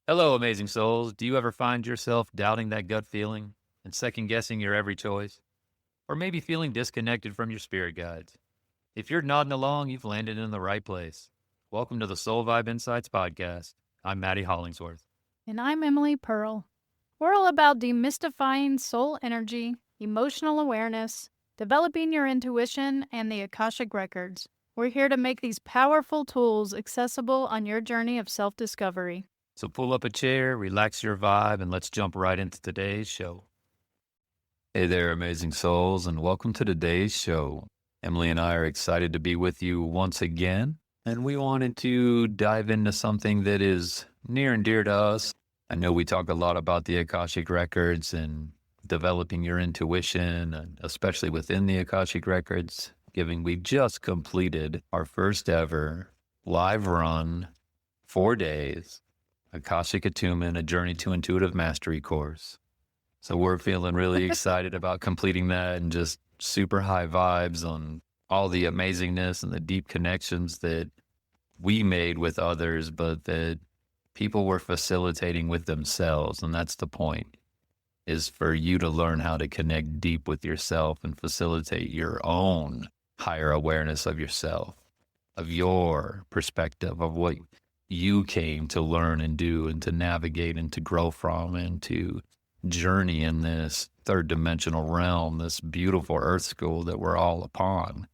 Hello, amazing souls. Do you ever find yourself doubting that gut feeling and second guessing your every choice? Or maybe feeling disconnected from your spirit guides? If you're nodding along, you've landed in the right place. Welcome to the Soul Vibe Insights Podcast. I'm Maddie Hollingsworth. And I'm Emily Pearl. We're all about demystifying soul energy, emotional awareness, developing your intuition, and the Akashic Records. We're here to make these powerful tools accessible on your journey of self discovery. So pull up a chair, relax your vibe, and let's jump right into today's show. Hey there, amazing souls, and welcome to today's show. Emily and I are excited to be with you once again, and we wanted to dive into something that is near and dear to us. I know we talk a lot about the Akashic Records and developing your intuition, and especially within the Akashic Records, given we just completed our first ever live run, 4 days, Akashic Attunement, A Journey to Intuitive Mastery course. So we're feeling really excited about completing that and just super high vibes on all the amazingness and the deep connections that we made with others, but that people were facilitating with themselves. And that's the point, is for you to learn how to connect deep with yourself and facilitate your own higher awareness of yourself, of your perspective, of what you came to learn and do and to navigate and to grow from and to journey in this third dimensional realm, this beautiful earth school that we're all upon.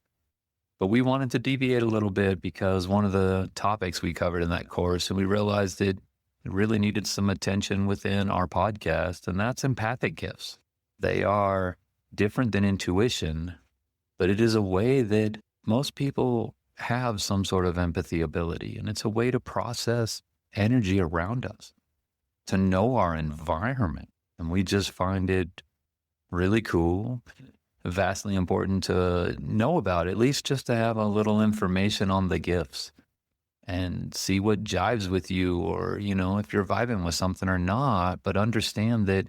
But we wanted to deviate a little bit because one of the topics we covered in that course, and we realized it really needed some attention within our podcast, and that's empathic gifts. They are different than intuition, but it is a way that most people have some sort of empathy ability, and it's a way to process energy around us, to know our environment. And we just find it really cool, vastly important to know about, at least just to have a little information on the gifts and see what jives with you, or, if you're vibing with something or not, but understand that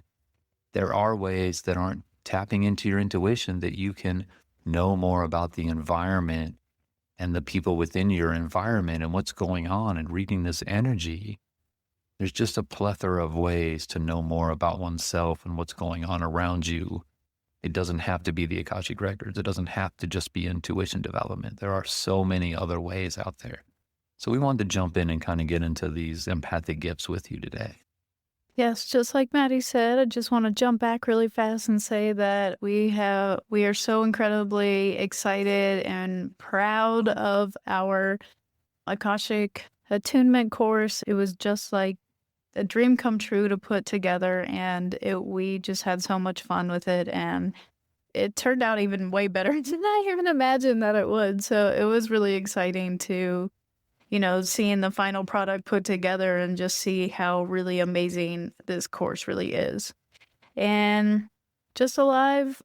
there are ways that aren't tapping into your intuition that you can know more about the environment and the people within your environment and what's going on and reading this energy. There's just a plethora of ways to know more about oneself and what's going on around you. It doesn't have to be the Akashic Records. It doesn't have to just be intuition development. There are so many other ways out there. So we wanted to jump in and kind of get into these empathic gifts with you today. Yes, just like Maddie said, I just want to jump back really fast and say that we are so incredibly excited and proud of our Akashic attunement course. It was just like a dream come true to put together, and we just had so much fun with it, and it turned out even way better than I even imagined that it would. So it was really exciting to, seeing the final product put together and just see how really amazing this course really is. And just a life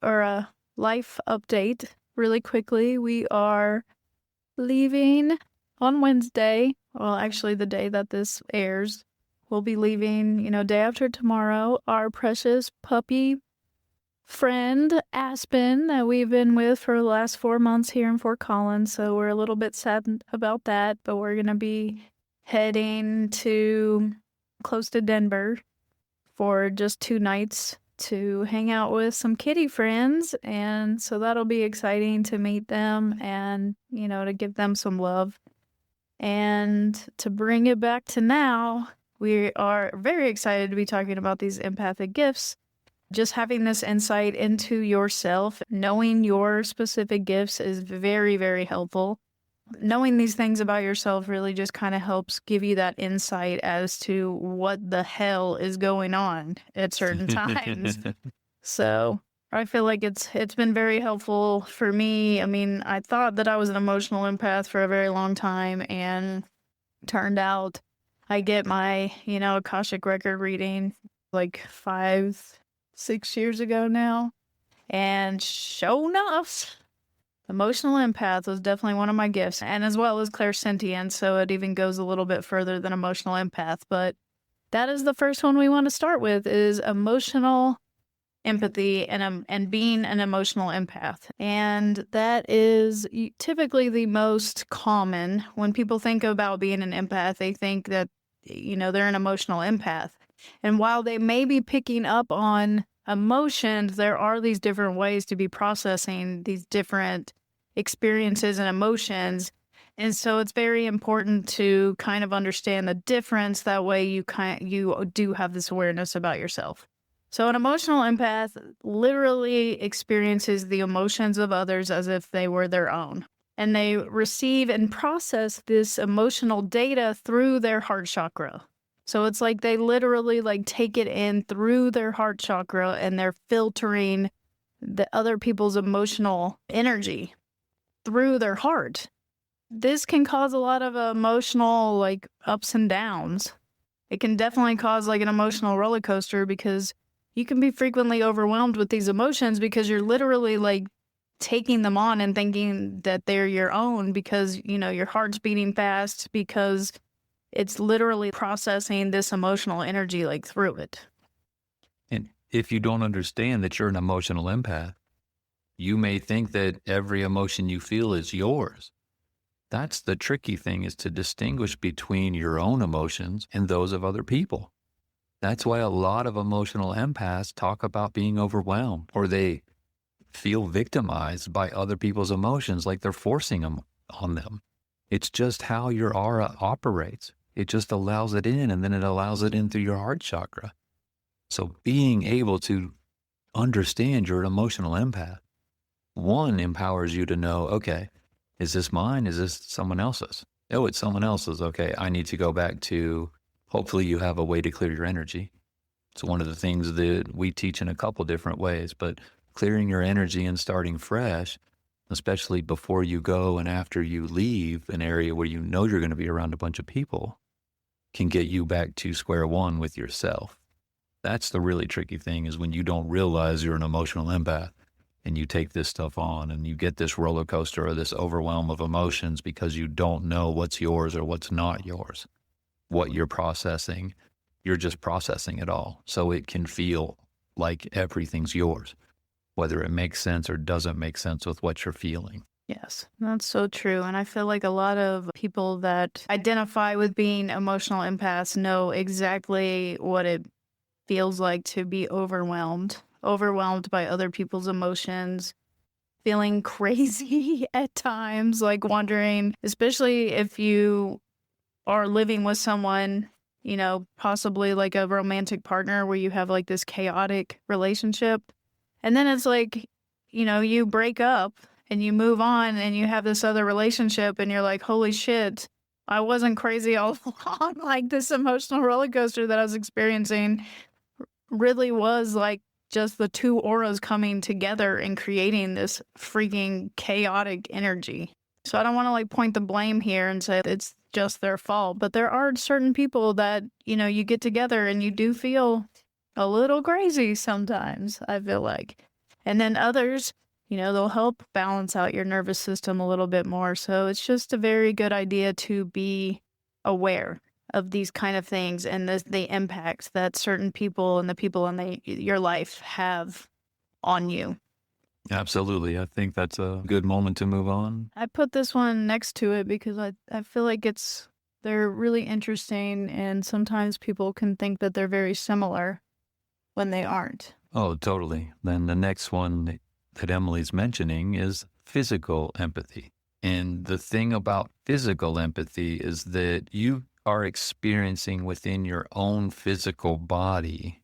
update really quickly. We are leaving on Wednesday. Well, actually, the day that this airs, we'll be leaving, day after tomorrow. Our precious puppy friend, Aspen, that we've been with for the last 4 months here in Fort Collins. So we're a little bit sad about that, but we're going to be heading to close to Denver for just 2 nights to hang out with some kitty friends. And so that'll be exciting to meet them and, to give them some love. And to bring it back to now, we are very excited to be talking about these empathic gifts. Just having this insight into yourself, knowing your specific gifts is very, very helpful. Knowing these things about yourself really just kind of helps give you that insight as to what the hell is going on at certain times. So I feel like it's been very helpful for me. I mean, I thought that I was an emotional empath for a very long time, and turned out I get my, Akashic record reading like 5-6 years ago now. And sure enough, emotional empath was definitely one of my gifts, and as well as clairsentient, so it even goes a little bit further than emotional empath. But that is the first one we want to start with, is emotional empathy and being an emotional empath. And that is typically the most common. When people think about being an empath, they think that they're an emotional empath. And while they may be picking up on emotions, there are these different ways to be processing these different experiences and emotions. And so it's very important to kind of understand the difference. That way you do have this awareness about yourself. So an emotional empath literally experiences the emotions of others as if they were their own. And they receive and process this emotional data through their heart chakra. So it's like they literally take it in through their heart chakra, and they're filtering the other people's emotional energy through their heart. This can cause a lot of emotional ups and downs. It can definitely cause an emotional roller coaster, because you can be frequently overwhelmed with these emotions because you're literally taking them on and thinking that they're your own, because your heart's beating fast, because it's literally processing this emotional energy through it. And if you don't understand that you're an emotional empath, you may think that every emotion you feel is yours. That's the tricky thing, is to distinguish between your own emotions and those of other people. That's why a lot of emotional empaths talk about being overwhelmed, or they feel victimized by other people's emotions, like they're forcing them on them. It's just how your aura operates. It just allows it in, and then it allows it in through your heart chakra. So being able to understand you're an emotional empath, one, empowers you to know, okay, is this mine? Is this someone else's? Oh, it's someone else's. Okay, I need to go back to, hopefully you have a way to clear your energy. It's one of the things that we teach in a couple different ways, but clearing your energy and starting fresh, especially before you go and after you leave an area where you know you're going to be around a bunch of people, can get you back to square one with yourself. That's the really tricky thing, is when you don't realize you're an emotional empath and you take this stuff on and you get this roller coaster or this overwhelm of emotions because you don't know what's yours or what's not yours. What you're processing, you're just processing it all. So it can feel like everything's yours, whether it makes sense or doesn't make sense with what you're feeling. Yes, that's so true. And I feel like a lot of people that identify with being emotional empaths know exactly what it feels like to be overwhelmed by other people's emotions, feeling crazy at times, wondering, especially if you are living with someone, possibly a romantic partner where you have this chaotic relationship. And then it's you break up and you move on and you have this other relationship and you're like, holy shit, I wasn't crazy all along. This emotional roller coaster that I was experiencing really was just the two auras coming together and creating this freaking chaotic energy. So I don't want to point the blame here and say it's just their fault, but there are certain people that, you get together and you do feel a little crazy sometimes, I feel like. And then others, they'll help balance out your nervous system a little bit more. So it's just a very good idea to be aware of these kind of things and the impacts that certain people and the people in your life have on you. Absolutely. I think that's a good moment to move on. I put this one next to it because I feel like they're really interesting, and sometimes people can think that they're very similar when they aren't. Oh, totally. Then the next one that Emily's mentioning is physical empathy. And the thing about physical empathy is that you are experiencing within your own physical body.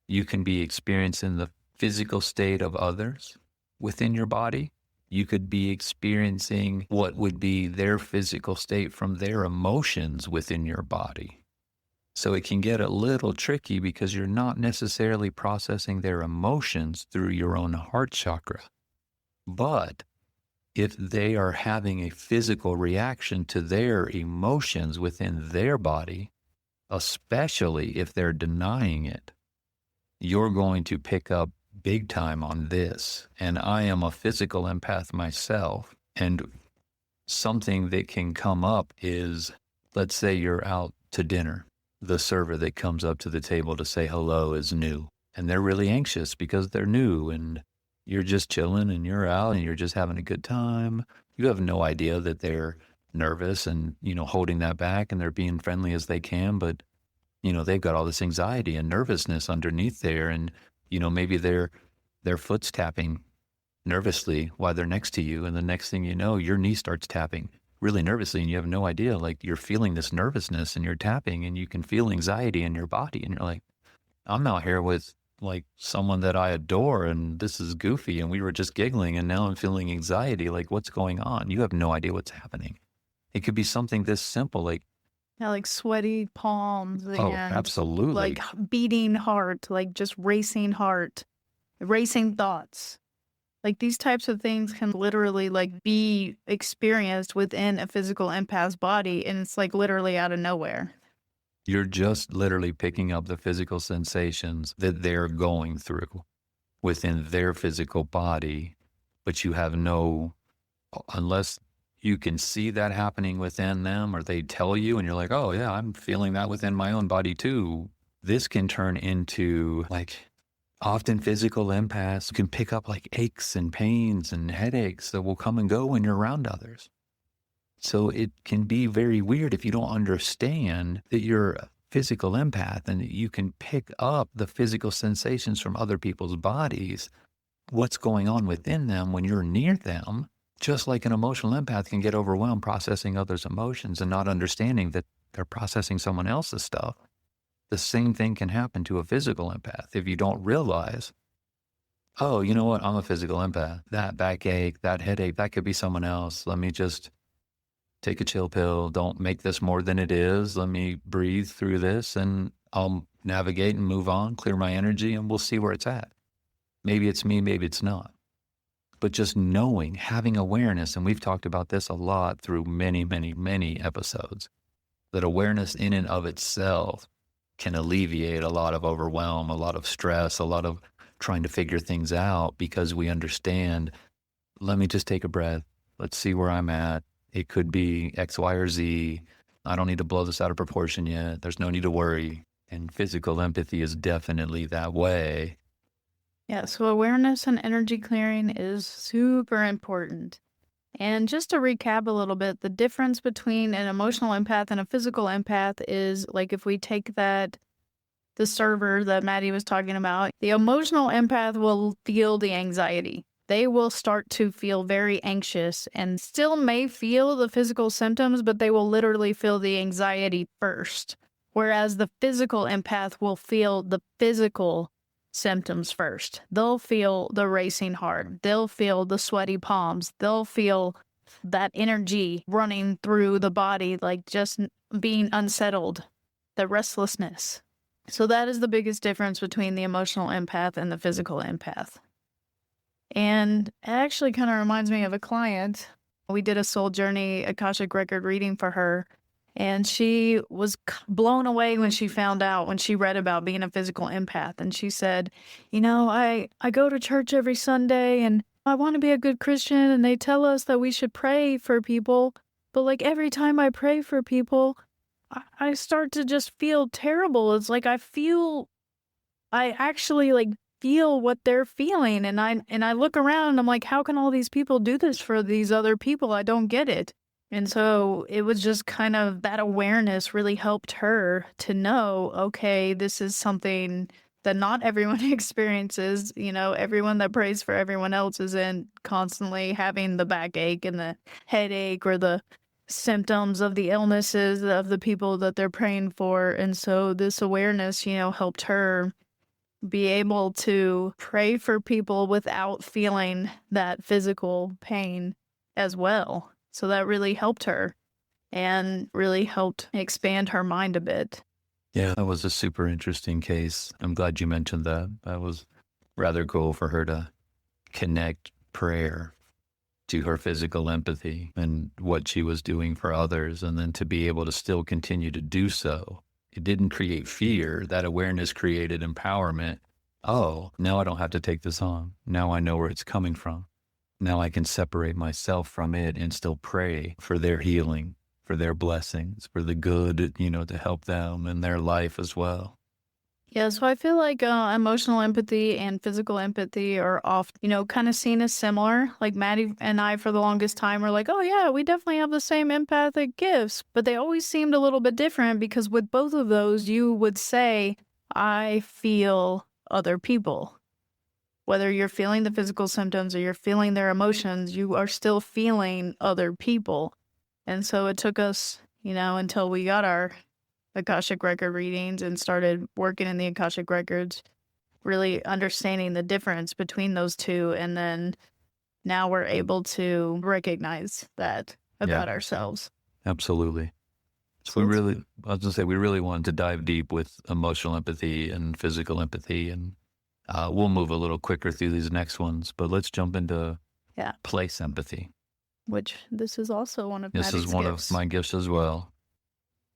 You can be experiencing the physical state of others within your body. You could be experiencing what would be their physical state from their emotions within your body. So it can get a little tricky because you're not necessarily processing their emotions through your own heart chakra. But if they are having a physical reaction to their emotions within their body, especially if they're denying it, you're going to pick up big time on this. And I am a physical empath myself. And something that can come up is, let's say you're out to dinner. The server that comes up to the table to say hello is new. And they're really anxious because they're new. And you're just chilling and you're out and you're just having a good time. You have no idea that they're nervous and, holding that back, and they're being friendly as they can. But, they've got all this anxiety and nervousness underneath there. And, maybe their foot's tapping nervously while they're next to you. And the next thing you know, your knee starts tapping really nervously and you have no idea. Like, you're feeling this nervousness and you're tapping and you can feel anxiety in your body. And you're like, I'm out here with like someone that I adore and this is goofy and we were just giggling and now I'm feeling anxiety. Like, what's going on? You have no idea what's happening. It could be something this simple, like, Yeah, like sweaty palms oh, and absolutely. like beating heart, like just racing heart, racing thoughts. Like these types of things can literally like be experienced within a physical empath's body, and it's like literally out of nowhere. You're just literally picking up the physical sensations that they're going through within their physical body, but you have no, unless you can see that happening within them or they tell you and you're like, oh yeah, I'm feeling that within my own body too. This can turn into like, often physical empaths can pick up like aches and pains and headaches that will come and go when you're around others. So it can be very weird if you don't understand that you're a physical empath and that you can pick up the physical sensations from other people's bodies, what's going on within them when you're near them. Just like an emotional empath can get overwhelmed processing others' emotions and not understanding that they're processing someone else's stuff. The same thing can happen to a physical empath if you don't realize, oh, you know what? I'm a physical empath. That backache, that headache, that could be someone else. Let me just take a chill pill. Don't make this more than it is. Let me breathe through this and I'll navigate and move on, clear my energy, and we'll see where it's at. Maybe it's me, maybe it's not. But just knowing, having awareness, and we've talked about this a lot through many, many, many episodes, that awareness in and of itself can alleviate a lot of overwhelm, a lot of stress, a lot of trying to figure things out because we understand, let me just take a breath. Let's see where I'm at. It could be X, Y, or Z. I don't need to blow this out of proportion yet. There's no need to worry. And physical empathy is definitely that way. Yeah, so awareness and energy clearing is super important. And just to recap a little bit, the difference between an emotional empath and a physical empath is like if we take the server that Maddie was talking about, the emotional empath will feel the anxiety. They will start to feel very anxious and still may feel the physical symptoms, but they will literally feel the anxiety first. Whereas the physical empath will feel the physical symptoms first. They'll feel the racing heart. They'll feel the sweaty palms. They'll feel that energy running through the body, like just being unsettled, the restlessness. So that is the biggest difference between the emotional empath and the physical empath. And it actually kind of reminds me of a client. We did a soul journey Akashic record reading for her. And she was blown away when she found out, when she read about being a physical empath. And she said, I go to church every Sunday and I want to be a good Christian. And they tell us that we should pray for people. But like every time I pray for people, I start to just feel terrible. It's like I actually like feel what they're feeling. And I look around and I'm like, how can all these people do this for these other people? I don't get it. And so it was just kind of that awareness really helped her to know, okay, this is something that not everyone experiences. Everyone that prays for everyone else isn't constantly having the backache and the headache or the symptoms of the illnesses of the people that they're praying for. And so this awareness, helped her be able to pray for people without feeling that physical pain as well. So that really helped her and really helped expand her mind a bit. Yeah, that was a super interesting case. I'm glad you mentioned that. That was rather cool for her to connect prayer to her physical empathy and what she was doing for others, and then to be able to still continue to do so. It didn't create fear. That awareness created empowerment. Oh, now I don't have to take this on. Now I know where it's coming from. Now I can separate myself from it and still pray for their healing, for their blessings, for the good, to help them in their life as well. Yeah, so I feel like emotional empathy and physical empathy are oft, kind of seen as similar. Like Maddie and I, for the longest time, were like, oh, yeah, we definitely have the same empathic gifts. But they always seemed a little bit different because with both of those, you would say, I feel other people. Whether you're feeling the physical symptoms or you're feeling their emotions, you are still feeling other people. And so it took us, until we got our Akashic record readings and started working in the Akashic records, really understanding the difference between those two. And then now we're able to recognize that Yeah, about ourselves. absolutely. So So it's I was gonna say, we really wanted to dive deep with emotional empathy and physical empathy, and we'll move a little quicker through these next ones. But let's jump into yeah, place empathy. which this is also one of This is Maddie's one of gifts. my gifts as well.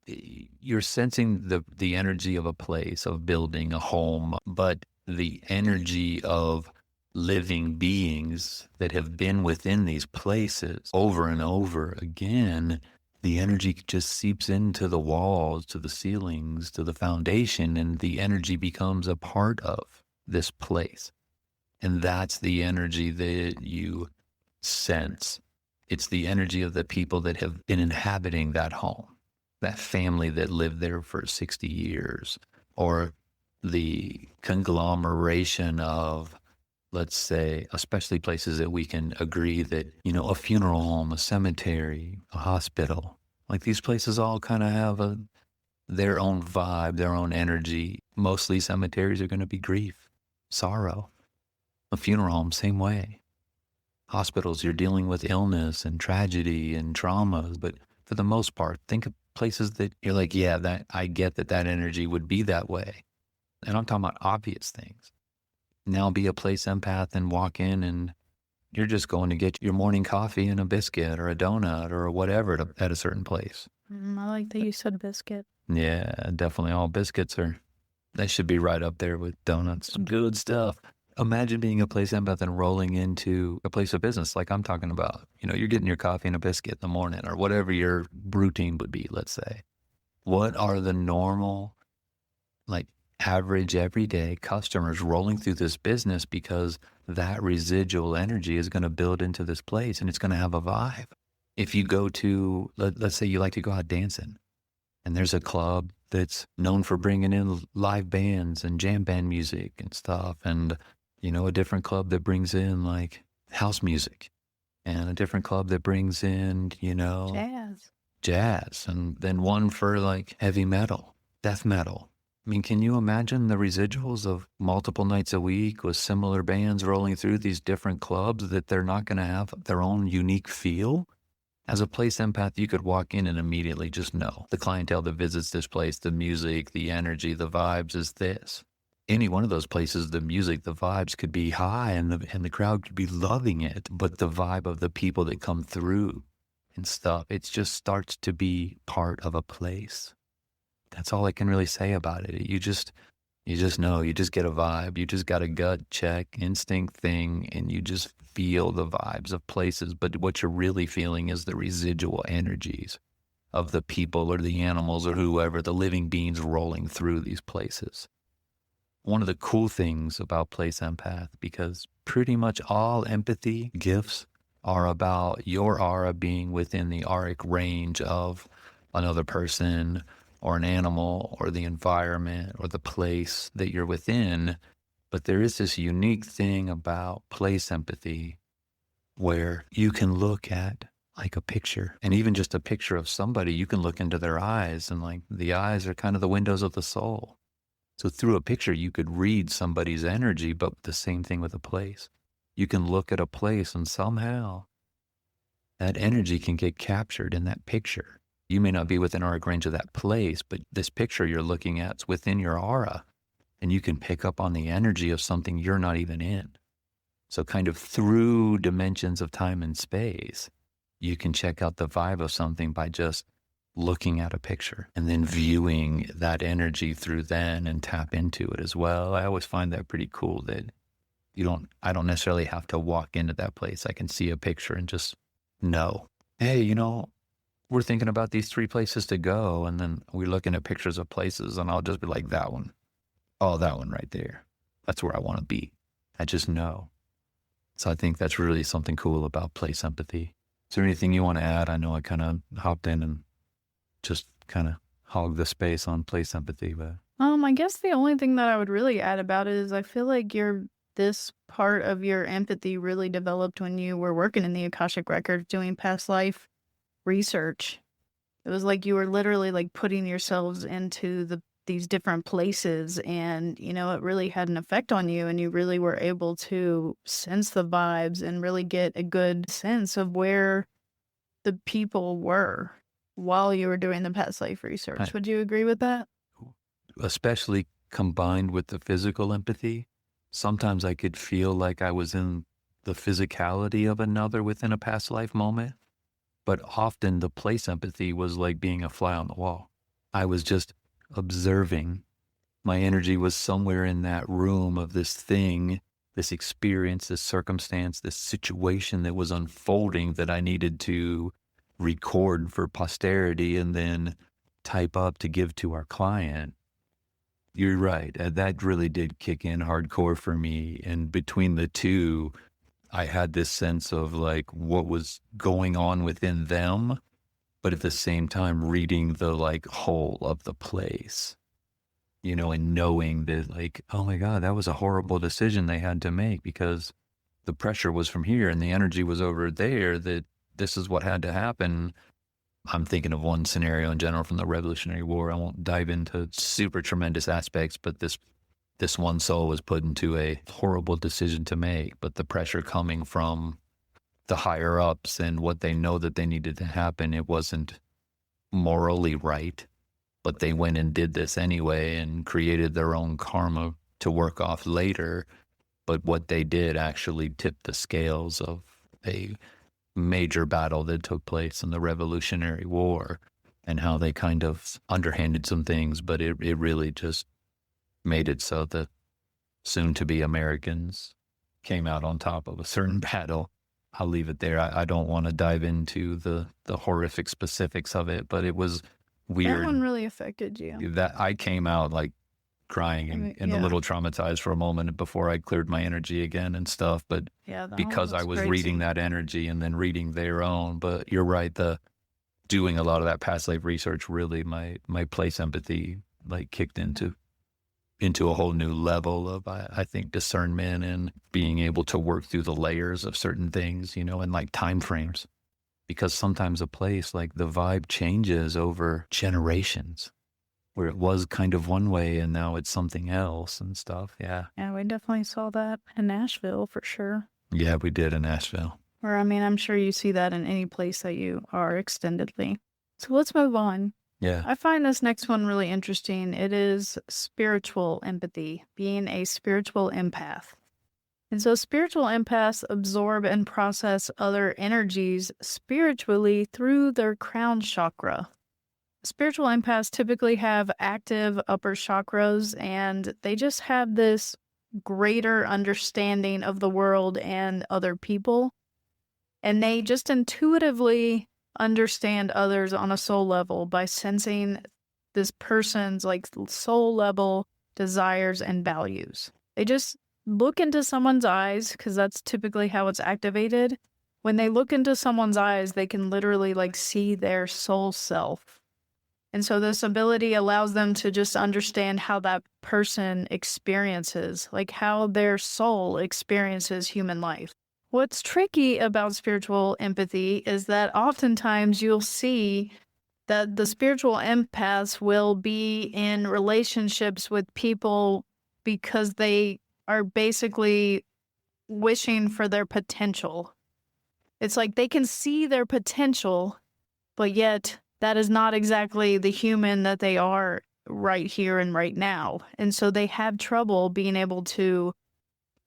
You're sensing the energy of a place, of building a home, but the energy of living beings that have been within these places over and over again, the energy just seeps into the walls, to the ceilings, to the foundation, and the energy becomes a part of this place. And that's the energy that you sense. It's the energy of the people that have been inhabiting that home, that family that lived there for 60 years, or the conglomeration of, let's say, especially places that we can agree that, a funeral home, a cemetery, a hospital, like these places all kind of have their own vibe, their own energy. Mostly cemeteries are going to be grief, sorrow. A funeral home, same way. Hospitals, you're dealing with illness and tragedy and trauma, but for the most part, think of places that you're like, yeah, that I get that energy would be that way. And I'm talking about obvious things. Now be a place empath and walk in and you're just going to get your morning coffee and a biscuit or a donut or whatever at a certain place. I like that you said biscuit. Yeah, definitely. All biscuits they should be right up there with donuts. Some good stuff. Imagine being a place empath and rolling into a place of business like I'm talking about. You're getting your coffee and a biscuit in the morning or whatever your routine would be, let's say. What are the normal, like average everyday customers rolling through this business because that residual energy is going to build into this place and it's going to have a vibe. If you go to, let's say you like to go out dancing and there's a club that's known for bringing in live bands and jam band music and stuff. And, a different club that brings in like house music and a different club that brings in, Jazz. jazz, and then one for like heavy metal, death metal. I mean, can you imagine the residuals of multiple nights a week with similar bands rolling through these different clubs that they're not going to have their own unique feel? As a place empath, you could walk in and immediately just know the clientele that visits this place, the music, the energy, the vibes is this. Any one of those places, the music, the vibes could be high and the crowd could be loving it, but the vibe of the people that come through and stuff, it just starts to be part of a place. That's all I can really say about it. You just know, you just get a vibe. You just got a gut check, instinct thing, and you just feel the vibes of places. But what you're really feeling is the residual energies of the people or the animals or whoever, the living beings rolling through these places. One of the cool things about Place Empath, because pretty much all empathy gifts are about your aura being within the auric range of another person or an animal or the environment or the place that you're within. But there is this unique thing about place empathy where you can look at like a picture, and even just a picture of somebody, you can look into their eyes, and like the eyes are kind of the windows of the soul. So through a picture, you could read somebody's energy, but the same thing with a place. You can look at a place and somehow that energy can get captured in that picture. You may not be within auric range of that place, but this picture you're looking at is within your aura, and you can pick up on the energy of something you're not even in. So kind of through dimensions of time and space, you can check out the vibe of something by just looking at a picture and then viewing that energy through then and tap into it as well. I always find that pretty cool that I don't necessarily have to walk into that place. I can see a picture and just know, hey, we're thinking about these 3 places to go. And then we're looking at pictures of places and I'll just be like, that one. oh, that one right there. That's where I want to be. I just know. So I think that's really something cool about place empathy. Is there anything you want to add? I know I kind of hopped in and just kind of hogged the space on place empathy, but I guess the only thing that I would really add about it is I feel like this part of your empathy really developed when you were working in the Akashic Records doing past life research. It was like you were literally like putting yourselves into these different places, and it really had an effect on you, and you really were able to sense the vibes and really get a good sense of where the people were while you were doing the past life research. Would you agree with that? especially combined with the physical empathy, sometimes I could feel like I was in the physicality of another within a past life moment. But often the place empathy was like being a fly on the wall. I was just observing. My energy was somewhere in that room of this thing, this experience, this circumstance, this situation that was unfolding that I needed to record for posterity and then type up to give to our client. You're right. That really did kick in hardcore for me. And between the two, I had this sense of like what was going on within them, but at the same time reading the like whole of the place, and knowing that like, oh my God, that was a horrible decision they had to make because the pressure was from here and the energy was over there, that this is what had to happen. I'm thinking of one scenario in general from the Revolutionary War. I won't dive into super tremendous aspects, but this one soul was put into a horrible decision to make, but the pressure coming from the higher ups and what they know that they needed to happen, it wasn't morally right, but they went and did this anyway and created their own karma to work off later. But what they did actually tipped the scales of a major battle that took place in the Revolutionary War, and how they kind of underhanded some things, but it really just made it so that soon-to-be Americans came out on top of a certain battle. I'll leave it there. I don't want to dive into the horrific specifics of it, but it was weird. That one really affected you. That I came out like crying and a little traumatized for a moment before I cleared my energy again and stuff. But because I was reading that energy and then reading their own. But you're right, doing a lot of that past life research, really my place empathy like kicked into a whole new level of, I think, discernment and being able to work through the layers of certain things, and like time frames. Because sometimes a place, like the vibe changes over generations, where it was kind of one way and now it's something else and stuff. Yeah. Yeah, we definitely saw that in Nashville for sure. Yeah, we did in Nashville. Or, I'm sure you see that in any place that you are extendedly. So let's move on. Yeah. I find this next one really interesting. It is spiritual empathy, being a spiritual empath. And so spiritual empaths absorb and process other energies spiritually through their crown chakra. Spiritual empaths typically have active upper chakras, and they just have this greater understanding of the world and other people. And they just intuitively understand others on a soul level by sensing this person's like soul level desires and values. They just look into someone's eyes, because that's typically how it's activated. When they look into someone's eyes, they can literally like see their soul self. And so this ability allows them to just understand how that person experiences, like how their soul experiences human life. What's tricky about spiritual empathy is that oftentimes you'll see that the spiritual empaths will be in relationships with people because they are basically wishing for their potential. It's like they can see their potential, but yet that is not exactly the human that they are right here and right now. And so they have trouble being able to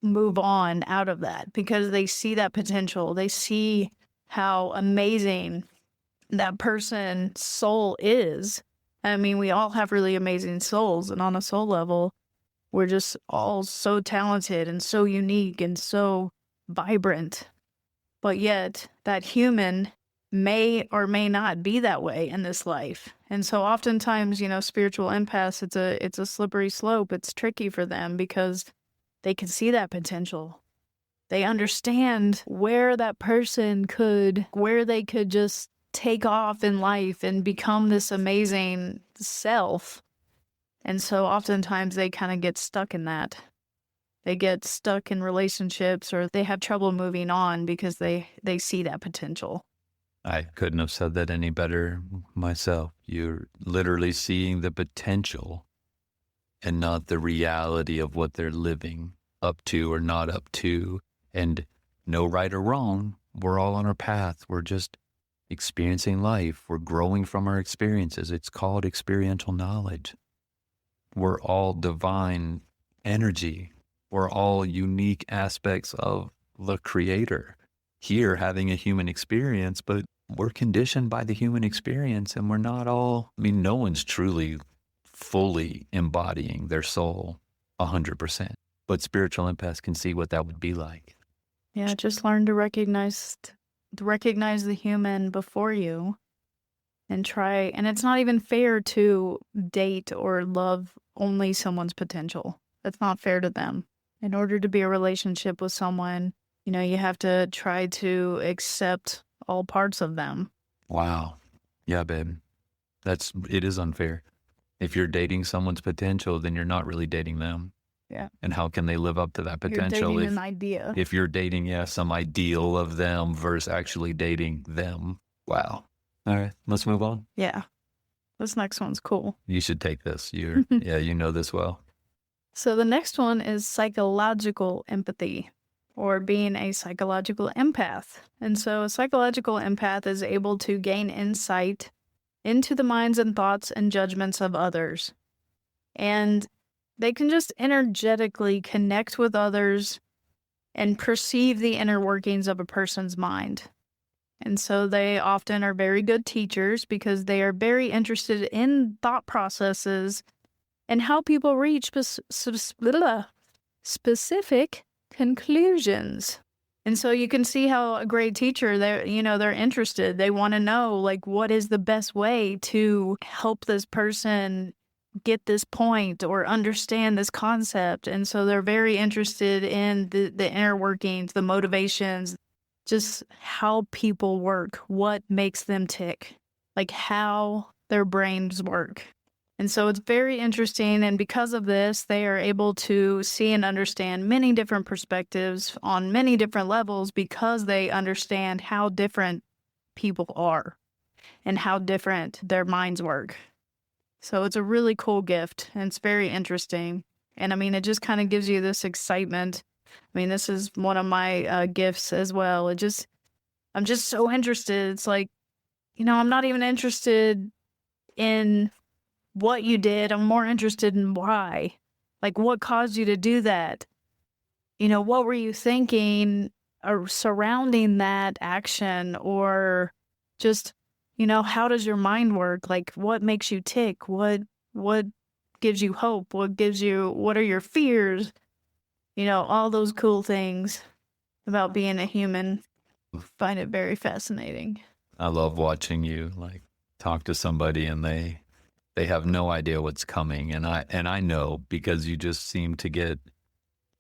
move on out of that because they see that potential. They see how amazing that person's soul is. I mean, we all have really amazing souls, and on a soul level, we're just all so talented and so unique and so vibrant. But yet, that human may or may not be that way in this life. And so oftentimes, spiritual empaths, it's a slippery slope. It's tricky for them because they can see that potential. They understand where they could just take off in life and become this amazing self. And so oftentimes they kind of get stuck in that. They get stuck in relationships, or they have trouble moving on because they see that potential. I couldn't have said that any better myself. You're literally seeing the potential and not the reality of what they're living up to or not up to. And no right or wrong. We're all on our path. We're just experiencing life. We're growing from our experiences. It's called experiential knowledge. We're all divine energy. We're all unique aspects of the Creator. Here, having a human experience, but we're conditioned by the human experience, and we're not all, no one's truly fully embodying their soul 100%. But spiritual empaths can see what that would be like. Yeah, just learn to recognize the human before you and try. And it's not even fair to date or love only someone's potential. That's not fair to them. In order to be a relationship with someone, you have to try to accept all parts of them. Wow. Yeah, babe. It is unfair. If you're dating someone's potential, then you're not really dating them. Yeah. And how can they live up to that potential? You're dating an idea. If you're dating, some ideal of them versus actually dating them. Wow. All right, let's move on. Yeah. This next one's cool. You should take this. You know this well. So the next one is psychological empathy, or being a psychological empath. And so a psychological empath is able to gain insight into the minds and thoughts and judgments of others. And they can just energetically connect with others and perceive the inner workings of a person's mind. And so they often are very good teachers because they are very interested in thought processes and how people reach specific conclusions. And so you can see how a great teacher, they're interested. They want to know, what is the best way to help this person get this point or understand this concept. And so they're very interested in the inner workings, the motivations, just how people work, what makes them tick, how their brains work. And so it's very interesting. And because of this, they are able to see and understand many different perspectives on many different levels because they understand how different people are and how different their minds work. So it's a really cool gift, and it's very interesting. And it just kind of gives you this excitement. This is one of my gifts as well. I'm just so interested. It's I'm not even interested in what you did. I'm more interested in why. What caused you to do that? What were you thinking or surrounding that action, or just how does your mind work? What makes you tick? What gives you hope? What are your fears? All those cool things about being a human. I find it very fascinating. I love watching you talk to somebody and they have no idea what's coming. And I know, because you just seem to get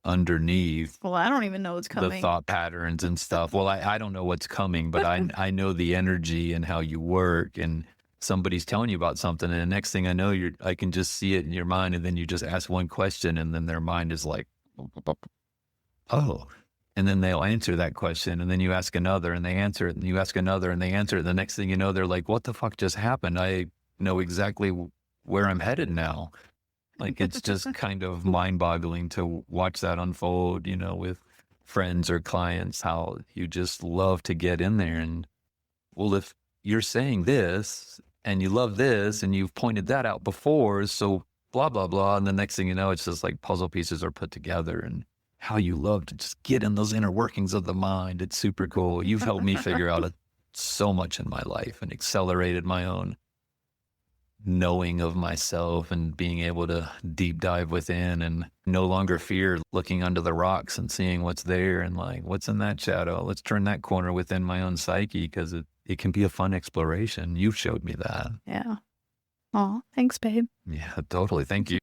underneath. Well, I don't even know what's coming. The thought patterns and stuff. Well, I don't know what's coming, but I know the energy and how you work, and somebody's telling you about something, and the next thing I know, I can just see it in your mind, and then you just ask one question, and then their mind is like, oh, and then they'll answer that question, and then you ask another, and they answer it, and you ask another, and they answer it. The next thing you know, they're like, what the fuck just happened? I know exactly where I'm headed now. It's just kind of mind-boggling to watch that unfold, with friends or clients, how you just love to get in there. And, well, if you're saying this and you love this and you've pointed that out before, so blah, blah, blah. And the next thing you know, it's just puzzle pieces are put together, and how you love to just get in those inner workings of the mind. It's super cool. You've helped me figure out so much in my life and accelerated my own knowing of myself and being able to deep dive within and no longer fear looking under the rocks and seeing what's there and what's in that shadow. Let's turn that corner within my own psyche, because it can be a fun exploration. You showed me that. Yeah. Oh, thanks, babe. Yeah, totally. Thank you.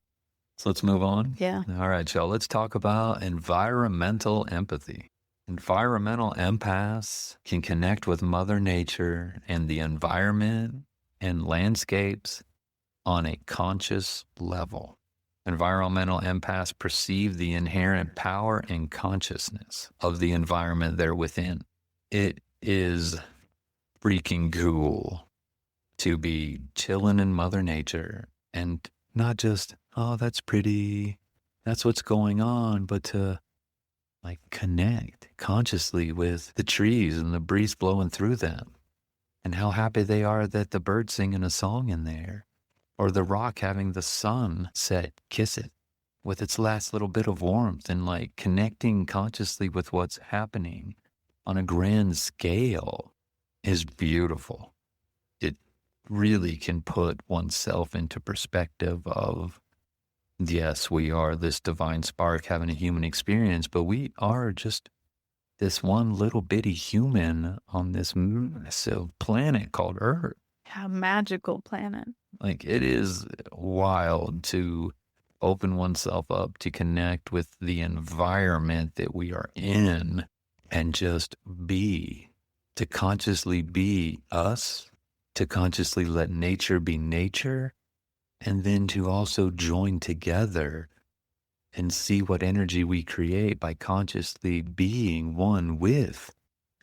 So let's move on. Yeah. All right, y'all. Let's talk about environmental empathy. Environmental empaths can connect with Mother Nature and the environment and landscapes on a conscious level. Environmental empaths perceive the inherent power and consciousness of the environment they're within. It is freaking cool to be chilling in Mother Nature and not just, oh, that's pretty, that's what's going on, but to like connect consciously with the trees and the breeze blowing through them and how happy they are that the bird's singing a song in there, or the rock having the sun set, kiss it with its last little bit of warmth, and like connecting consciously with what's happening on a grand scale is beautiful. It really can put oneself into perspective of, yes, we are this divine spark having a human experience, but we are just this one little bitty human on this massive planet called Earth. Yeah, magical planet. Like, it is wild to open oneself up to connect with the environment that we are in and just be, to consciously be us, to consciously let nature be nature, and then to also join together and see what energy we create by consciously being one with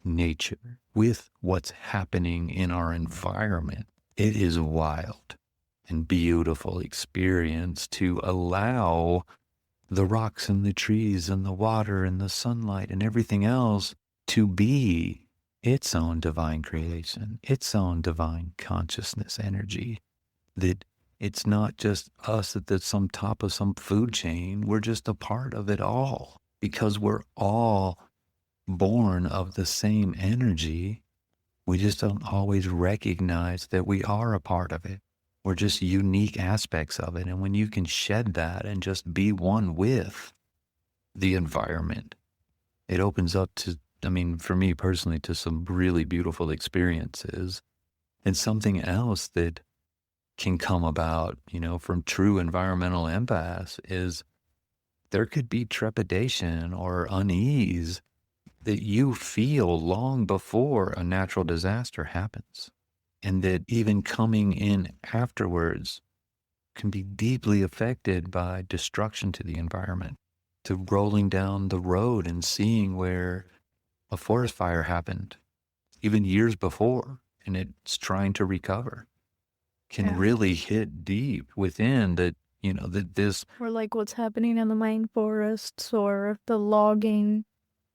nature, with what's happening in our environment. It is wild and beautiful experience to allow the rocks and the trees and the water and the sunlight and everything else to be its own divine creation, its own divine consciousness energy. That it's not just us at some top of some food chain. We're just a part of it all because we're all born of the same energy. We just don't always recognize that we are a part of it. We're just unique aspects of it. And when you can shed that and just be one with the environment, it opens up to, I mean, for me personally, to some really beautiful experiences. And something else that can come about, from true environmental empaths is there could be trepidation or unease that you feel long before a natural disaster happens. And that even coming in afterwards can be deeply affected by destruction to the environment, to rolling down the road and seeing where a forest fire happened even years before, and it's trying to recover, can really hit deep within that, that this. Or like what's happening in the main forests or the logging,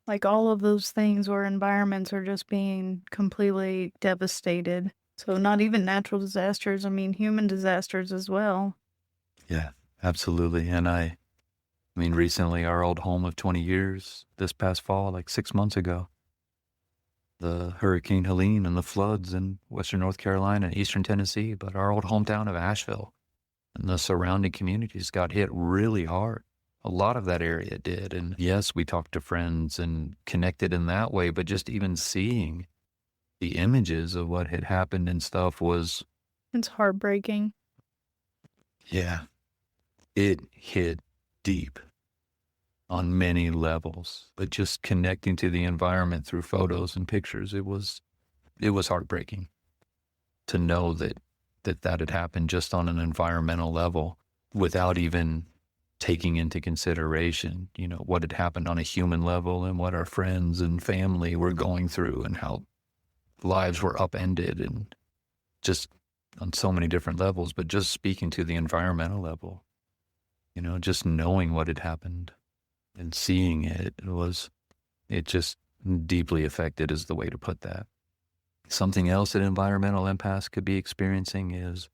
like all of those things where environments are just being completely devastated. So not even natural disasters, I mean human disasters as well. Yeah, absolutely. And I mean, recently our old home of 20 years, this past fall, like 6 months ago, the Hurricane Helene and the floods in western North Carolina and eastern Tennessee, but our old hometown of Asheville and the surrounding communities got hit really hard. A lot of that area did. And yes, we talked to friends and connected in that way, but just even seeing the images of what had happened and stuff was... It's heartbreaking. Yeah. It hit deep on many levels, but just connecting to the environment through photos and pictures, it was heartbreaking to know that had happened just on an environmental level without even taking into consideration, what had happened on a human level and what our friends and family were going through and how lives were upended and just on so many different levels. But just speaking to the environmental level, just knowing what had happened and seeing it just deeply affected is the way to put that. Something else that environmental empaths could be experiencing is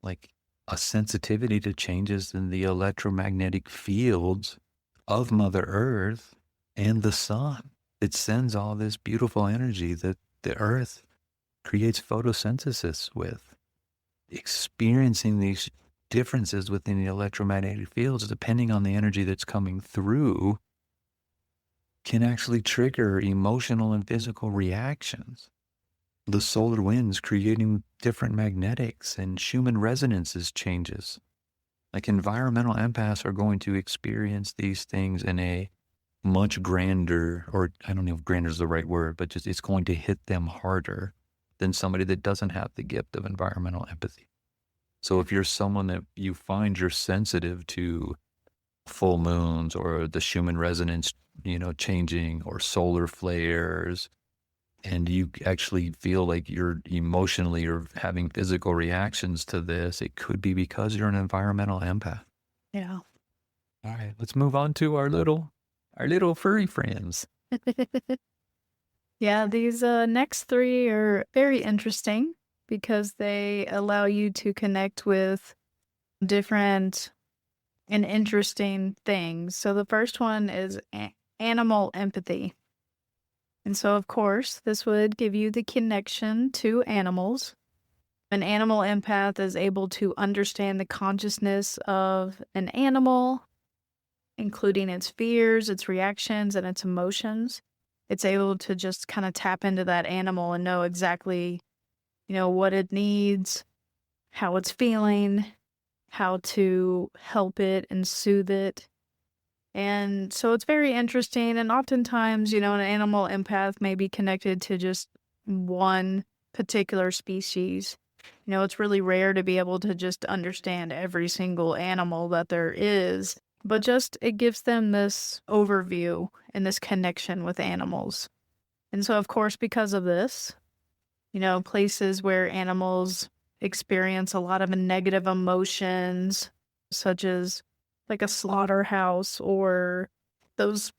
like a sensitivity to changes in the electromagnetic fields of Mother Earth and the sun. It sends all this beautiful energy that the Earth creates photosynthesis with. Experiencing these differences within the electromagnetic fields, depending on the energy that's coming through, can actually trigger emotional and physical reactions the solar winds creating different magnetics and Schumann resonances changes. Like environmental empaths are going to experience these things in a much grander, or I don't know if grander is the right word, but just it's going to hit them harder than somebody that doesn't have the gift of environmental empathy. So if you're someone that you find you're sensitive to full moons or the Schumann resonance, changing or solar flares, and you actually feel like you're emotionally or having physical reactions to this, it could be because you're an environmental empath. Yeah. All right, let's move on to our little furry friends. Yeah, these next three are very interesting because they allow you to connect with different and interesting things. So the first one is animal empathy. And so, of course, this would give you the connection to animals. An animal empath is able to understand the consciousness of an animal, including its fears, its reactions, and its emotions. It's able to just kind of tap into that animal and know exactly, what it needs, how it's feeling, how to help it and soothe it. And so it's very interesting. And oftentimes, an animal empath may be connected to just one particular species. It's really rare to be able to just understand every single animal that there is, but just it gives them this overview and this connection with animals. And so, of course, because of this, places where animals experience a lot of negative emotions, such as like a slaughterhouse or those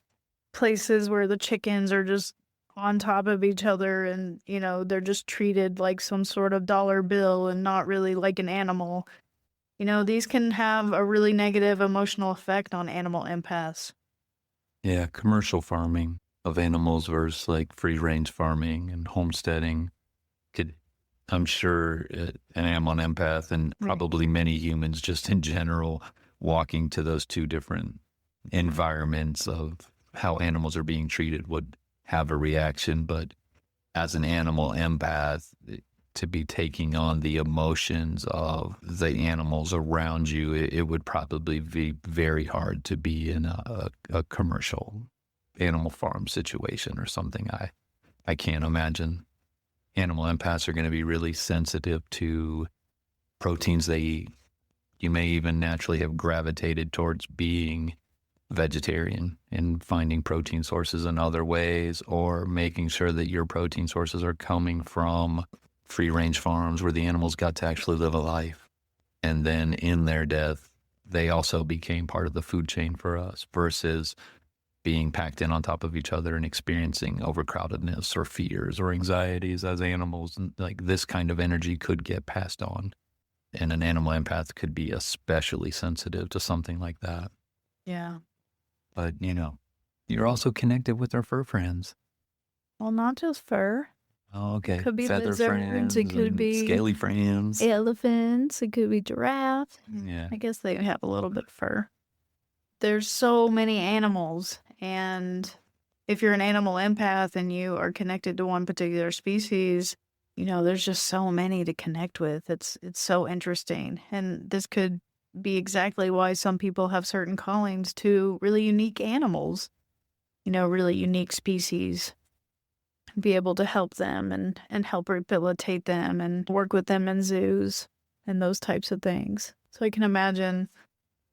places where the chickens are just on top of each other and, they're just treated like some sort of dollar bill and not really like an animal. These can have a really negative emotional effect on animal empaths. Yeah, commercial farming of animals versus like free range farming and homesteading could, I'm sure, an animal empath and Right. probably many humans just in general walking to those two different environments of how animals are being treated would have a reaction. But as an animal empath, to be taking on the emotions of the animals around you, it would probably be very hard to be in a commercial animal farm situation or something. I can't imagine. Animal empaths are going to be really sensitive to proteins they eat. You may even naturally have gravitated towards being vegetarian and finding protein sources in other ways, or making sure that your protein sources are coming from free range farms where the animals got to actually live a life. And then in their death, they also became part of the food chain for us versus being packed in on top of each other and experiencing overcrowdedness or fears or anxieties as animals. And like this kind of energy could get passed on. And an animal empath could be especially sensitive to something like that. Yeah. But, you're also connected with our fur friends. Well, not just fur. Oh, okay. Could be Feather lizards, friends it could and be scaly friends. elephants, it could be giraffe. Yeah. I guess they have a little bit of fur. There's so many animals, and if you're an animal empath and you are connected to one particular species, there's just so many to connect with. It's so interesting. And this could be exactly why some people have certain callings to really unique animals, really unique species. Be able to help them and help rehabilitate them and work with them in zoos and those types of things. So I can imagine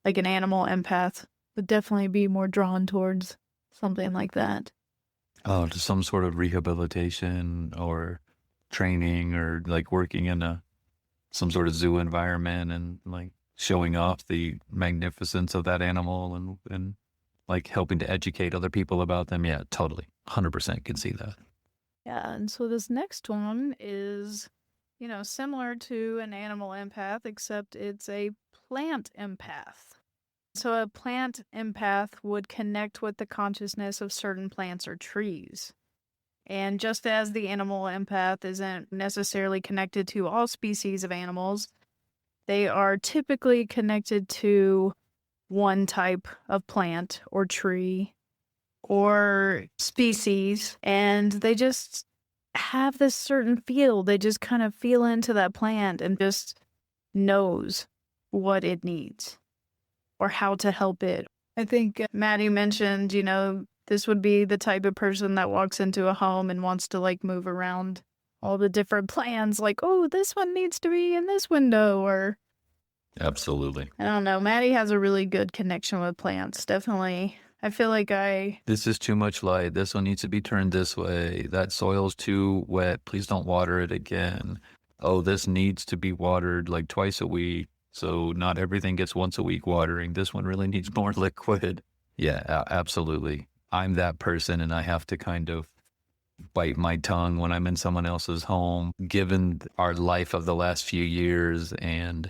like an animal empath would definitely be more drawn towards something like that. Oh, to some sort of rehabilitation or training or like working in some sort of zoo environment and like showing off the magnificence of that animal and like helping to educate other people about them. Yeah, totally. 100% can see that. Yeah, and so this next one is, similar to an animal empath, except it's a plant empath. So a plant empath would connect with the consciousness of certain plants or trees. And just as the animal empath isn't necessarily connected to all species of animals, they are typically connected to one type of plant or tree or species, and they just have this certain feel. They just kind of feel into that plant and just knows what it needs or how to help it. I think Maddie mentioned, this would be the type of person that walks into a home and wants to like move around all the different plans, like, oh, this one needs to be in this window, or Absolutely. I don't know. Maddie has a really good connection with plants. Definitely. I feel like This is too much light. This one needs to be turned this way. That soil's too wet. Please don't water it again. Oh, this needs to be watered like twice a week. So not everything gets once a week watering. This one really needs more liquid. Yeah, absolutely. I'm that person, and I have to kind of bite my tongue when I'm in someone else's home. Given our life of the last few years and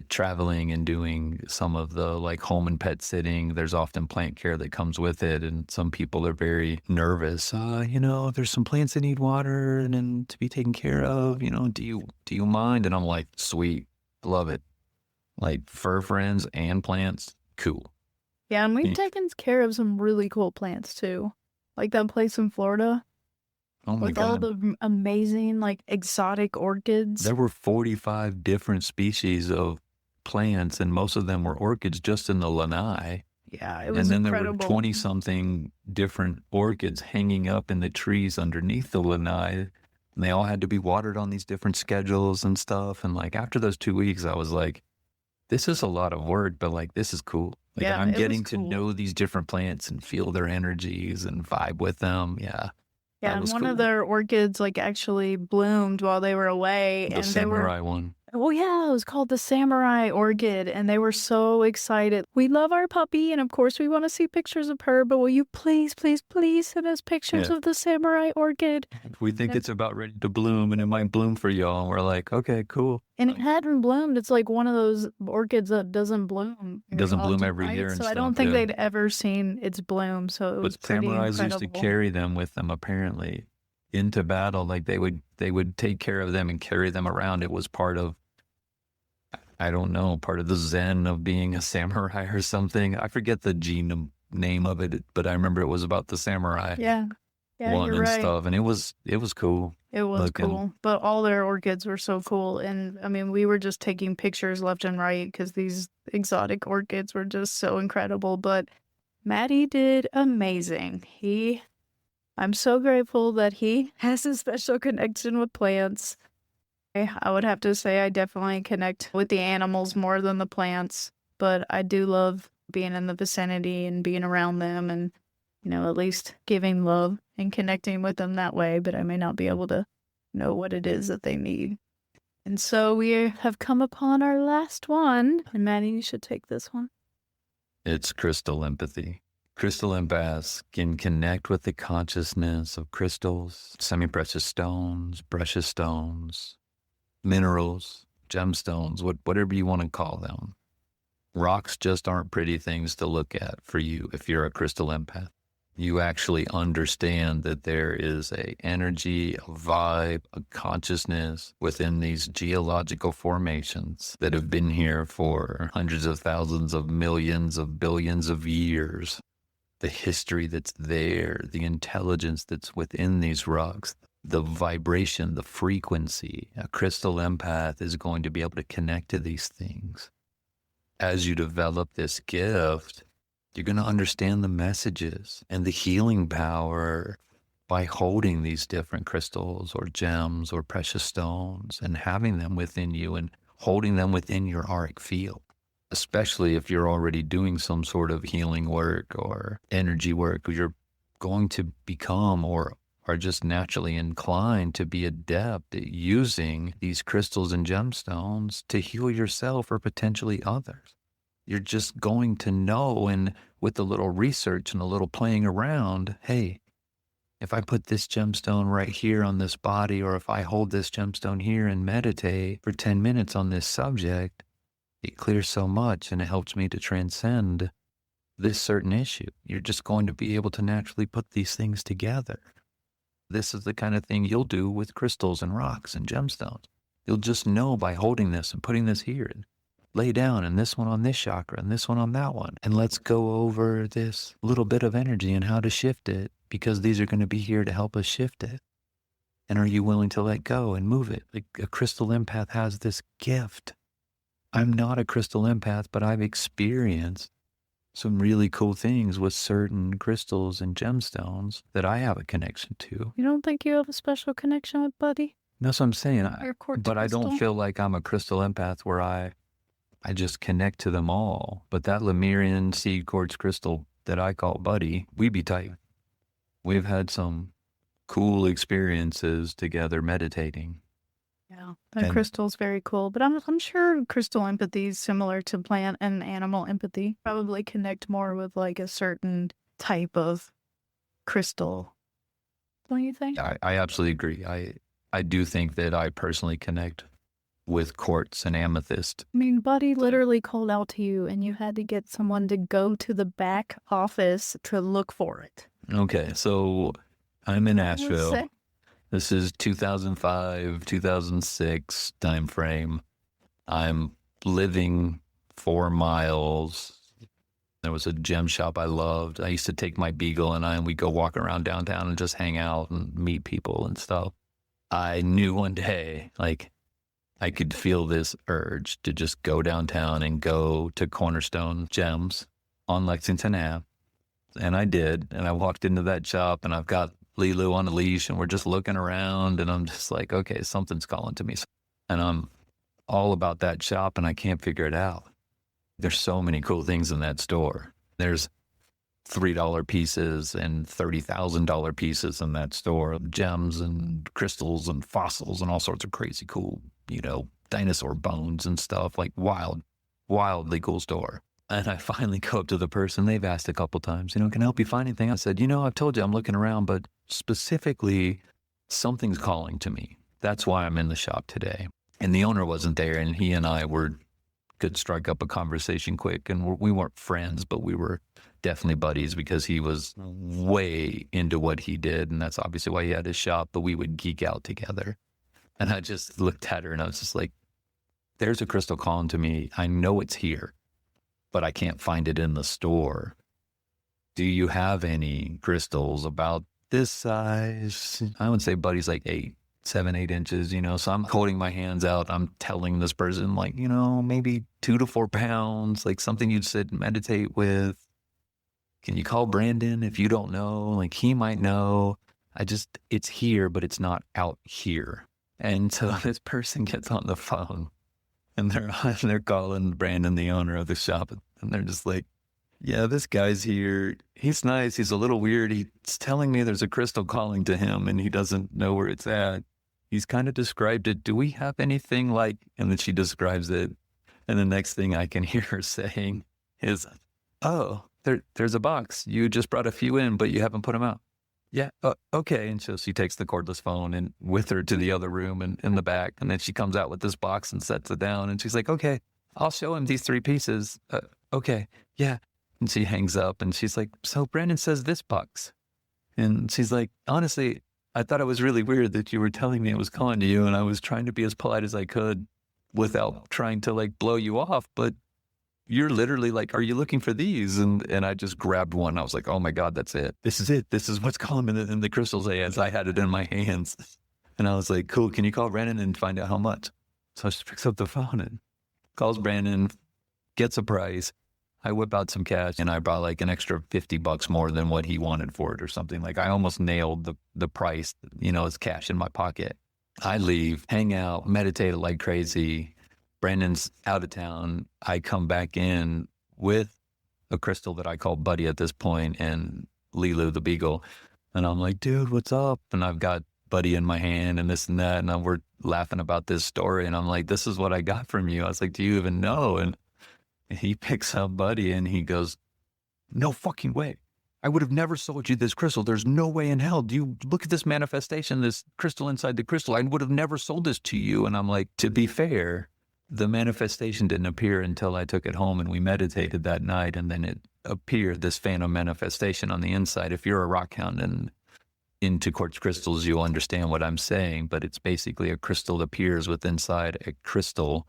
traveling and doing some of the like home and pet sitting, there's often plant care that comes with it, and some people are very nervous. There's some plants that need water and to be taken care of. Do you mind? And I'm like, sweet, love it. Like fur friends and plants, cool. yeah, and we've taken care of some really cool plants too. Like that place in Florida Oh my with all God. the amazing, like, exotic orchids. There were 45 different species of plants, and most of them were orchids just in the lanai. Yeah, it And was then there were incredible. 20 something different orchids hanging up in the trees underneath the lanai. And they all had to be watered on these different schedules and stuff. And like after those 2 weeks, I was like, this is a lot of work, but like this is cool. Like Yeah, I'm it was getting to cool. know these different plants and feel their energies and vibe with them. Yeah. Yeah, That and was one cool. of their orchids, like, actually bloomed while they were away, The and they were samurai one. oh, yeah, it was called the samurai orchid, and they were so excited. "We love our puppy, and of course we wanna see pictures of her, but will you please, please, please send us pictures Yeah. of the samurai orchid?" We think And it's about ready to bloom and it might bloom for y'all. And we're like, okay, cool. and it hadn't bloomed. It's like one of those orchids that doesn't bloom It very doesn't bloom often, every year right? and So I stuff. don't think Yeah. they'd ever seen its bloom, so it was But pretty samurais used to incredible. carry them with them apparently into battle. Like they would take care of them and carry them around. It was part of, I don't know, part of the zen of being a samurai or something. I forget the name of it, but I remember it was about the samurai Yeah. Yeah, one you're and right. stuff. And it was cool. It was looking. cool, but all their orchids were so cool, and, I mean, we were just taking pictures left and right because these exotic orchids were just so incredible, but Maddie did amazing. I'm so grateful that he has a special connection with plants. I would have to say I definitely connect with the animals more than the plants, but I do love being in the vicinity and being around them and, at least giving love and connecting with them that way, but I may not be able to know what it is that they need. And so we have come upon our last one. And Maddie, you should take this one. It's crystal empathy. Crystal empaths can connect with the consciousness of crystals, semi-precious stones, precious stones, minerals, gemstones, whatever you want to call them. Rocks just aren't pretty things to look at for you if you're a crystal empath. You actually understand that there is a energy, a vibe, a consciousness within these geological formations that have been here for hundreds of thousands of millions of billions of years. The history that's there, the intelligence that's within these rocks, the vibration, the frequency. A crystal empath is going to be able to connect to these things. As you develop this gift, you're going to understand the messages and the healing power by holding these different crystals or gems or precious stones and having them within you and holding them within your auric field, especially if you're already doing some sort of healing work or energy work. You're going to become or are just naturally inclined to be adept at using these crystals and gemstones to heal yourself or potentially others. You're just going to know, and with a little research and a little playing around, hey, if I put this gemstone right here on this body, or if I hold this gemstone here and meditate for 10 minutes on this subject, it clears so much and it helps me to transcend this certain issue. You're just going to be able to naturally put these things together. This is the kind of thing you'll do with crystals and rocks and gemstones. You'll just know by holding this and putting this here and lay down and this one on this chakra and this one on that one. And let's go over this little bit of energy and how to shift it, because these are going to be here to help us shift it. And are you willing to let go and move it? Like a crystal empath has this gift. I'm not a crystal empath, but I've experienced some really cool things with certain crystals and gemstones that I have a connection to. You don't think you have a special connection with Buddy? That's what I'm saying. Or quartz But I don't crystal? feel like I'm a crystal empath where I just connect to them all. But that Lemurian seed quartz crystal that I call Buddy, we be tight. We've had some cool experiences together meditating. Yeah, that And- crystal's very cool. But I'm sure crystal empathy is similar to plant and animal empathy. Probably connect more with like a certain type of crystal. Don't you think? I absolutely agree. I do think that I personally connect with quartz and amethyst. I mean, Buddy literally called out to you and you had to get someone to go to the back office to look for it. Okay, so I'm in Let's Asheville. say- This is 2005, 2006 time frame. I'm living 4 miles. There was a gem shop I loved. I used to take my Beagle and we'd go walk around downtown and just hang out and meet people and stuff. I knew one day, like, I could feel this urge to just go downtown and go to Cornerstone Gems on Lexington Ave. And I did. And I walked into that shop and I've got Lilu on a leash and we're just looking around and I'm just like, okay, something's calling to me. And I'm all about that shop and I can't figure it out. There's so many cool things in that store. There's $3 pieces and $30,000 pieces in that store, gems and crystals and fossils and all sorts of crazy cool, dinosaur bones and stuff, like wildly cool store. And I finally go up to the person. They've asked a couple times, can I help you find anything? I said, I've told you I'm looking around, but specifically something's calling to me. That's why I'm in the shop today. And the owner wasn't there and he and I could strike up a conversation quick. And we weren't friends, but we were definitely buddies because he was way into what he did. And that's obviously why he had his shop, but we would geek out together. And I just looked at her and I was just like, there's a crystal calling to me. I know it's here, but I can't find it in the store. Do you have any crystals about this size? I would say Buddy's like 7, 8 inches, so I'm holding my hands out. I'm telling this person like, maybe 2 to 4 pounds, like something you'd sit and meditate with. Can you call Brandon if you don't know? Like he might know. It's here, but it's not out here. And so this person gets on the phone and they're calling Brandon, the owner of the shop. And they're just like, yeah, this guy's here. He's nice. He's a little weird. He's telling me there's a crystal calling to him and he doesn't know where it's at. He's kind of described it. Do we have anything like, and then she describes it. And the next thing I can hear her saying is, oh, there's a box. You just brought a few in, but you haven't put them out. Yeah. Okay. And so she takes the cordless phone and with her to the other room and in the back. And then she comes out with this box and sets it down. And she's like, okay, I'll show him these 3 pieces. Okay. Yeah. And she hangs up and she's like, so Brandon says this box. And she's like, honestly, I thought it was really weird that you were telling me it was calling to you. And I was trying to be as polite as I could without trying to like blow you off. But you're literally like, are you looking for these? And I just grabbed one. I was like, oh my God, that's it. This is it. This is what's calling in the crystals as I had it in my hands. And I was like, cool. Can you call Brandon and find out how much? So she picks up the phone and calls Brandon, gets a price. I whip out some cash and I brought like an extra $50 more than what he wanted for it or something. Like I almost nailed the price, it's cash in my pocket. I leave, hang out, meditate like crazy. Brandon's out of town. I come back in with a crystal that I call Buddy at this point and Lilu, the Beagle. And I'm like, dude, what's up? And I've got Buddy in my hand and this and that. And we're laughing about this story. And I'm like, this is what I got from you. I was like, do you even know? And he picks up Buddy and he goes, no fucking way. I would have never sold you this crystal. There's no way in hell. Do you look at this manifestation, this crystal inside the crystal? I would have never sold this to you. And I'm like, to be fair, the manifestation didn't appear until I took it home and we meditated that night. And then it appeared, this phantom manifestation on the inside. If you're a rock hound and into quartz crystals, you'll understand what I'm saying. But it's basically a crystal that appears with inside a crystal.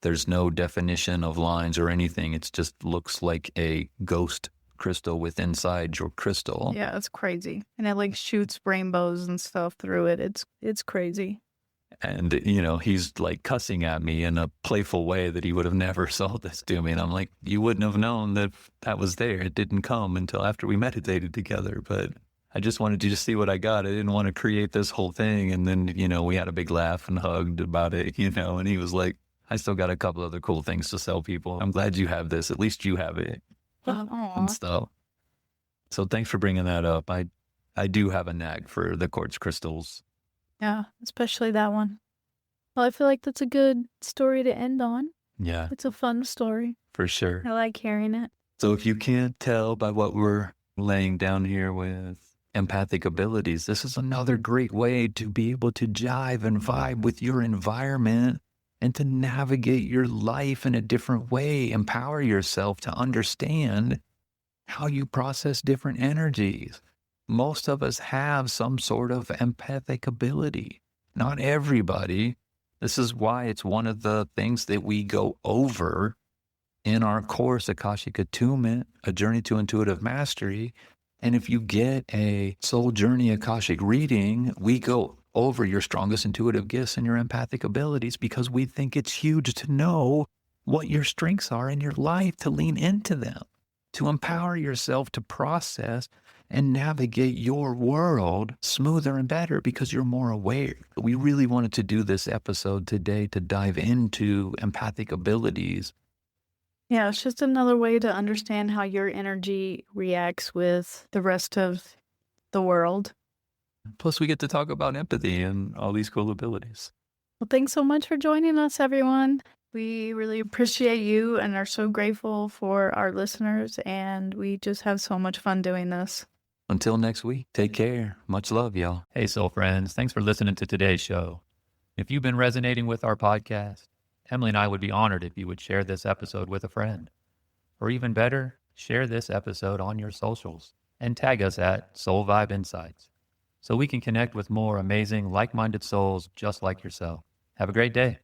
There's no definition of lines or anything. It just looks like a ghost crystal with inside your crystal. Yeah, it's crazy. And it like shoots rainbows and stuff through it. It's crazy. And, he's like cussing at me in a playful way that he would have never sold this to me. And I'm like, you wouldn't have known that that was there. It didn't come until after we meditated together. But I just wanted you to see what I got. I didn't want to create this whole thing. And then, we had a big laugh and hugged about it, and he was like, I still got a couple other cool things to sell people. I'm glad you have this. At least you have it and stuff. So thanks for bringing that up. I do have a knack for the quartz crystals. Yeah, especially that one. Well, I feel like that's a good story to end on. Yeah, It's a fun story. for sure. I like hearing it. So if you can't tell by what we're laying down here with empathic abilities, this is another great way to be able to jive and vibe with your environment and to navigate your life in a different way. Empower yourself to understand how you process different energies. Most of us have some sort of empathic ability. Not everybody. This is why it's one of the things that we go over in our course, Akashic Attunement, A Journey to Intuitive Mastery. And if you get a Soul Journey Akashic reading, we go over your strongest intuitive gifts and your empathic abilities because we think it's huge to know what your strengths are in your life, to lean into them, to empower yourself to process and navigate your world smoother and better because you're more aware. We really wanted to do this episode today to dive into empathic abilities. Yeah, it's just another way to understand how your energy reacts with the rest of the world. Plus, we get to talk about empathy and all these cool abilities. Well, thanks so much for joining us, everyone. We really appreciate you and are so grateful for our listeners, and we just have so much fun doing this. Until next week, take care. Much love, y'all. Hey, soul friends. Thanks for listening to today's show. If you've been resonating with our podcast, Emily and I would be honored if you would share this episode with a friend. Or even better, share this episode on your socials and tag us at Soul Vibe Insights so we can connect with more amazing, like-minded souls just like yourself. Have a great day.